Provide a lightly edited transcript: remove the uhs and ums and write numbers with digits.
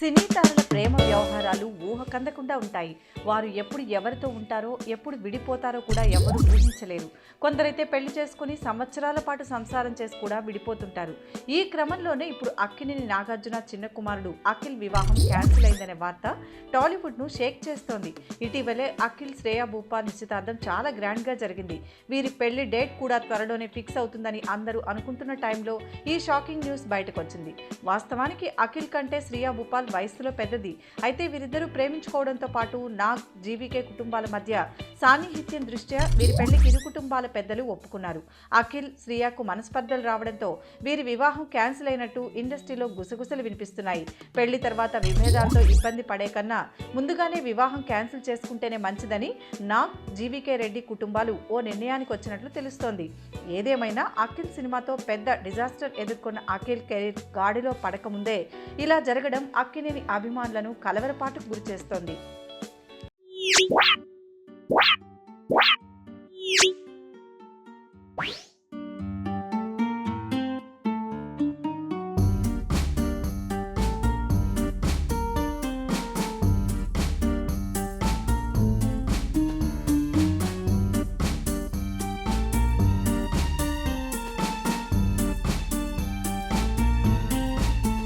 సినీ తారల ప్రేమ వ్యవహారాలు ఊహకందకుండా ఉంటాయి. వారు ఎప్పుడు ఎవరితో ఉంటారో, ఎప్పుడు విడిపోతారో కూడా ఎవరు ఊహించలేరు. కొందరైతే పెళ్లి చేసుకుని సంవత్సరాల పాటు సంసారం చేసి కూడా విడిపోతుంటారు. ఈ క్రమంలోనే ఇప్పుడు అక్కినేని నాగార్జున చిన్న కుమారుడు అఖిల్ వివాహం క్యాన్సిల్ అయిందనే వార్త టాలీవుడ్ను షేక్ చేస్తోంది. ఇటీవలే అఖిల్ శ్రేయా భూపాల్ నిశ్చితార్థం చాలా గ్రాండ్గా జరిగింది. వీరి పెళ్లి డేట్ కూడా త్వరలోనే ఫిక్స్ అవుతుందని అందరూ అనుకుంటున్న టైంలో ఈ షాకింగ్ న్యూస్ బయటకు వచ్చింది. వాస్తవానికి అఖిల్ కంటే శ్రేయా భూపాల్ వయసులో పెద్దది. అయితే వీరిద్దరూ ప్రేమించుకోవడంతో పాటు నాగ్, జీవీకే కుటుంబాల మధ్య సాన్నిహిత్యం దృష్ట్యా వీరి పెళ్లికి ఇరు కుటుంబాల పెద్దలు ఒప్పుకున్నారు. అఖిల్, శ్రియకు మనస్పర్ధలు రావడంతో వీరి వివాహం క్యాన్సిల్ అయినట్టు ఇండస్ట్రీలో గుసగుసలు వినిపిస్తున్నాయి. పెళ్లి తర్వాత విభేదాలతో ఇబ్బంది పడే కన్నా ముందుగానే వివాహం క్యాన్సిల్ చేసుకుంటేనే మంచిదని నాగ్, జీవీకే రెడ్డి కుటుంబాలు ఓ నిర్ణయానికి వచ్చినట్లు తెలుస్తోంది. ఏదేమైనా అఖిల్ సినిమాతో పెద్ద డిజాస్టర్ ఎదుర్కొన్న అఖిల్ కెరీర్ గాడిలో పడకముందే ఇలా జరగడం అక్కినేని అభిమానులను కలవరపాటుకు గురిచేస్తోంది.